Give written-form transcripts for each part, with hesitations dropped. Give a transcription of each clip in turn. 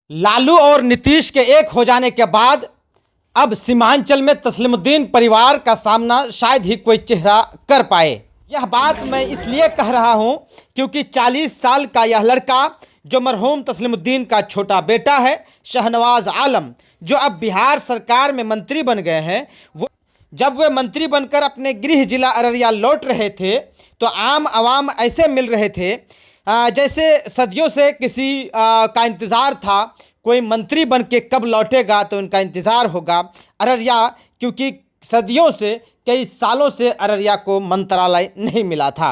लालू और नीतीश के एक हो जाने के बाद अब सीमांचल में तस्लीमुद्दीन परिवार का सामना शायद ही कोई चेहरा कर पाए। यह बात मैं इसलिए कह रहा हूं क्योंकि 40 साल का यह लड़का जो मरहूम तस्लीमुद्दीन का छोटा बेटा है, शहनवाज आलम, जो अब बिहार सरकार में मंत्री बन गए हैं, वो जब वे मंत्री बनकर अपने गृह जिला अररिया लौट रहे थे तो आम आवाम ऐसे मिल रहे थे जैसे सदियों से किसी का इंतज़ार था, कोई मंत्री बन के कब लौटेगा तो उनका इंतज़ार होगा। अररिया क्योंकि सदियों से, कई सालों से अररिया को मंत्रालय नहीं मिला था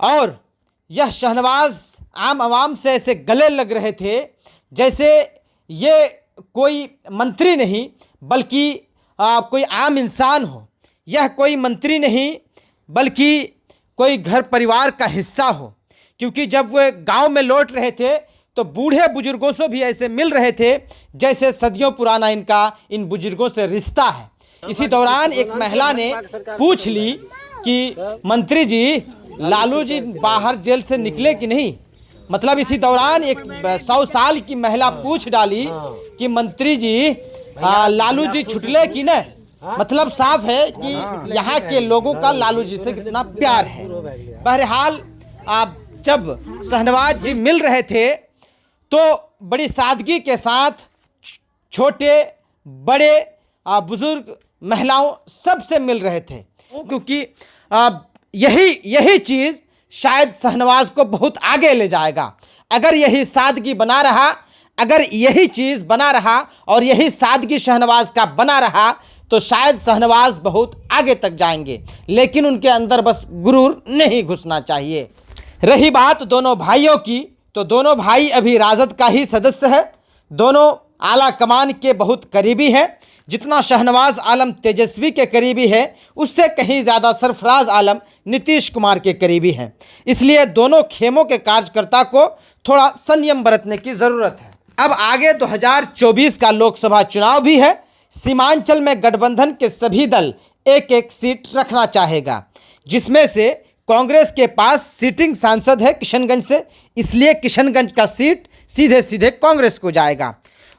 और यह शहनवाज आम आवाम से ऐसे गले लग रहे थे जैसे ये कोई मंत्री नहीं बल्कि कोई आम इंसान हो। यह कोई मंत्री नहीं बल्कि कोई घर परिवार का हिस्सा हो, क्योंकि जब वे गांव में लौट रहे थे तो बूढ़े बुजुर्गों से भी ऐसे मिल रहे थे जैसे सदियों पुराना इन बुजुर्गों से रिश्ता है। इसी दौरान एक महिला ने पूछ ली कि मंत्री जी, लालू जी बाहर जेल से निकले कि नहीं। मतलब इसी दौरान एक 100 साल की महिला पूछ डाली कि मंत्री जी, लालू जी छुटले कि नहीं। मतलब साफ है कि यहाँ के लोगों का लालू जी से कितना प्यार है। बहरहाल जब शहनवाज जी मिल रहे थे तो बड़ी सादगी के साथ छोटे बड़े बुजुर्ग महिलाओं सबसे मिल रहे थे, क्योंकि यही चीज़ शायद शहनवाज को बहुत आगे ले जाएगा। अगर यही सादगी बना रहा, अगर यही चीज़ बना रहा और यही सादगी शहनवाज का बना रहा तो शायद शहनवाज बहुत आगे तक जाएंगे, लेकिन उनके अंदर बस गुरूर नहीं घुसना चाहिए। रही बात दोनों भाइयों की, तो दोनों भाई अभी राजद का ही सदस्य है, दोनों आला कमान के बहुत करीबी हैं। जितना शहनवाज आलम तेजस्वी के करीबी है उससे कहीं ज़्यादा सरफराज आलम नीतीश कुमार के करीबी हैं। इसलिए दोनों खेमों के कार्यकर्ता को थोड़ा संयम बरतने की ज़रूरत है। अब आगे 2024 का लोकसभा चुनाव भी है। सीमांचल में गठबंधन के सभी दल एक एक सीट रखना चाहेगा, जिसमें से कांग्रेस के पास सिटिंग सांसद है किशनगंज से, इसलिए किशनगंज का सीट सीधे सीधे कांग्रेस को जाएगा।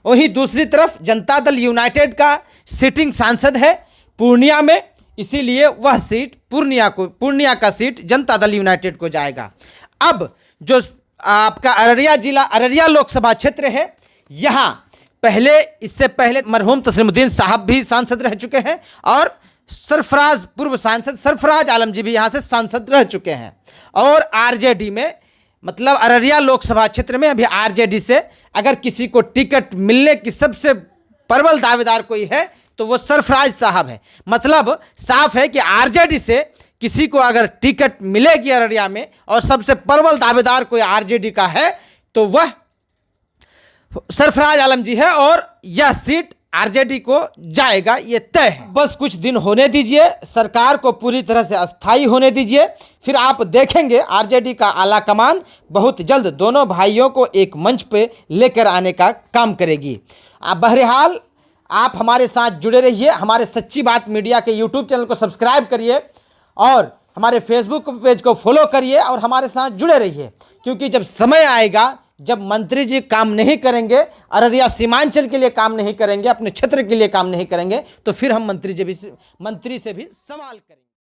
वहीं दूसरी तरफ जनता दल यूनाइटेड का सिटिंग सांसद है पूर्णिया में, इसीलिए वह सीट पूर्णिया का सीट जनता दल यूनाइटेड को जाएगा। अब जो आपका अररिया जिला, अररिया लोकसभा क्षेत्र है, यहाँ इससे पहले मरहूम तस्लीमुद्दीन साहब भी सांसद रह चुके हैं और पूर्व सांसद सरफराज आलम जी भी यहाँ से सांसद रह चुके हैं। और आरजेडी में, मतलब अररिया लोकसभा क्षेत्र में अभी आरजेडी से अगर किसी को टिकट मिलने की सबसे प्रबल दावेदार कोई है तो वो सरफराज साहब है। मतलब साफ है कि आरजेडी से किसी को अगर टिकट मिलेगी अररिया में और सबसे प्रबल दावेदार कोई आरजेडी का है तो वह सरफराज आलम जी है और यह सीट आरजेडी को जाएगा, ये तय है। बस कुछ दिन होने दीजिए, सरकार को पूरी तरह से अस्थायी होने दीजिए, फिर आप देखेंगे आरजेडी का आला कमान बहुत जल्द दोनों भाइयों को एक मंच पे लेकर आने का काम करेगी। बहरहाल आप हमारे साथ जुड़े रहिए, हमारे सच्ची बात मीडिया के यूट्यूब चैनल को सब्सक्राइब करिए और हमारे फेसबुक पेज को फॉलो करिए और हमारे साथ जुड़े रहिए, क्योंकि जब समय आएगा, जब मंत्री जी काम नहीं करेंगे, अररिया सीमांचल के लिए काम नहीं करेंगे, अपने क्षेत्र के लिए काम नहीं करेंगे, तो फिर हम मंत्री से भी सवाल करेंगे।